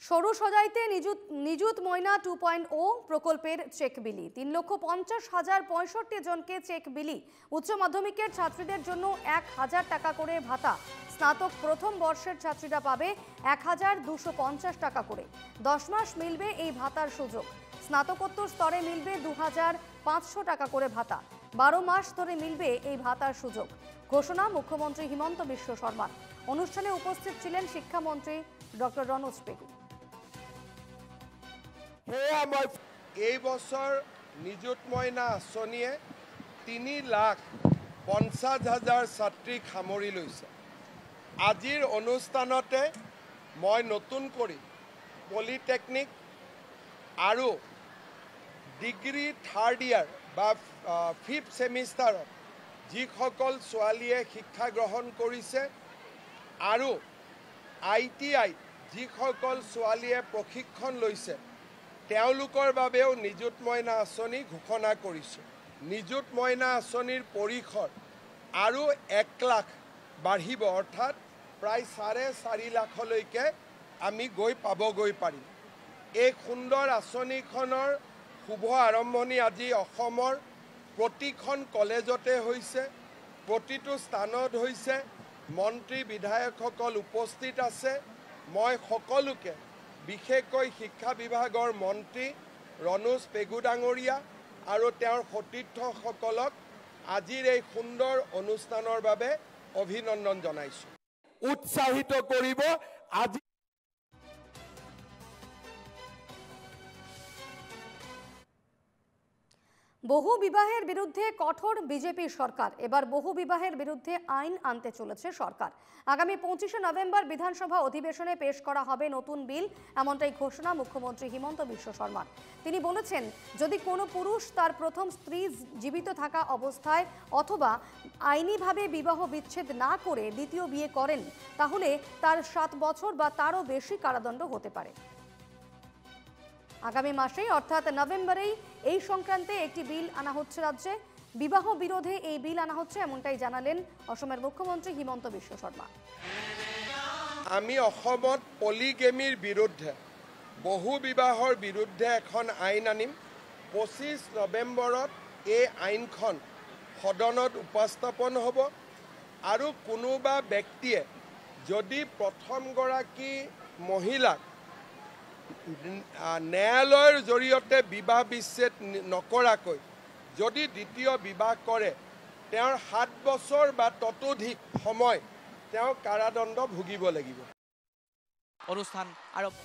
সরু সজাইতে নিযুত ময়না 2.0 প্রকল্পের চেক বিলি 3,50,065 জনকে চেক বিলি। উচ্চ মাধ্যমিকের ছাত্রীদের জন্য 1,000 টাকা করে ভাতা। স্নাতক প্রথম বর্ষের ছাত্রীরা পাবে 1,250 টাকা করে। 10 মাস মিলবে এই ভাতার সুযোগ। স্নাতকোত্তর স্তরে মিলবে 2,500 টাকা করে ভাতা। 12 মাস ধরে মিলবে এই ভাতার সুযোগ। ঘোষণা মুখ্যমন্ত্রী হিমন্ত বিশ্ব শর্মার। অনুষ্ঠানে উপস্থিত ছিলেন শিক্ষামন্ত্রী ডক্টর রনোজ পেগু। এই বছর নিযুত ময়না আঁচনিয়ে 3,50,000 ছাত্ৰীক সামৰি লৈছে। আজিৰ অনুষ্ঠানতে মই নতুন কৰি পলিটেকনিক আৰু ডিগ্ৰী থাৰ্ড ইয়াৰ বা 5th ছেমিষ্টাৰত যিসকল ছোৱালীয়ে শিক্ষা গ্ৰহণ কৰিছে আৰু ITI যিসকল ছোৱালীয়ে প্ৰশিক্ষণ লৈছে তেওঁলোকৰ বাবেও নিযুত ময়না আঁচনি ঘোষণা কৰিছে। নিযুত ময়না আঁচনিৰ পৰিসৰ আৰু 1 লাখ বাঢ়িব, অৰ্থাৎ প্ৰায় 4.5 লাখলৈকে আমি পাবগৈ পাৰিম। এই সুন্দৰ আঁচনিখনৰ শুভ আৰম্ভণি আজি অসমৰ প্ৰতিখন কলেজতে হৈছে, প্ৰতিটো স্থানত হৈছে। মন্ত্ৰী বিধায়কসকল উপস্থিত আছে। মই সকলোকে বিশেষকৈ শিক্ষা বিভাগৰ মন্ত্ৰী ৰনোজ পেগু ডাঙৰীয়া আৰু তেওঁৰ সতীৰ্থসকলক আজিৰ এই সুন্দৰ অনুষ্ঠানৰ বাবে অভিনন্দন জনাইছোঁ। উৎসাহিত কৰিব আজি বহু বিবাহের বিরুদ্ধে কঠোর বিজেপি সরকার। এবার বহু বিবাহের বিরুদ্ধে আইন আনতে চলেছে সরকার। আগামী 25শে নভেম্বর বিধানসভা অধিবেশনে পেশ করা হবে নতুন বিল, এমনটাই ঘোষণা মুখ্যমন্ত্রী হিমন্ত বিশ্ব শর্মার। তিনি বলেছেন, যদি কোনো পুরুষ তার প্রথম স্ত্রী জীবিত থাকা অবস্থায় অথবা আইনিভাবে বিবাহ বিচ্ছেদ না করে দ্বিতীয় বিয়ে করেন, তাহলে তার 7 বছর বা তারও বেশি কারাদণ্ড হতে পারে। আগামী মাসেই অর্থাৎ নভেম্বরেই এই সংক্রান্তে একটি বিল আনা হচ্ছে রাজ্যে। বিবাহ বিরোধে এই বিল আনা হচ্ছে, এমনটাই জানালেন অসমের মুখ্যমন্ত্রী হিমন্ত বিশ্ব শর্মা। আমি অসমত পলিগেমিৰ বিৰুদ্ধে, বহু বিবাহৰ বিৰুদ্ধে এখন আইন আনিম। 25 নৱেম্বৰত এই আইনখন সদনত উপস্থাপন হ'ব আৰু কোনোবা ব্যক্তিয়ে যদি প্ৰথমগৰাকী মহিলাক ন্যায়ালয়ৰ জৰিয়তে বিবাহ বিচ্ছেদ নকৰাকৈ যদি দ্বিতীয় বিবাহ কৰে, তেওঁৰ 7 বছৰ বা ততোধিক সময় তেওঁ কাৰাদণ্ড ভুগিব লাগিব। অনুষ্ঠান আৰম্ভ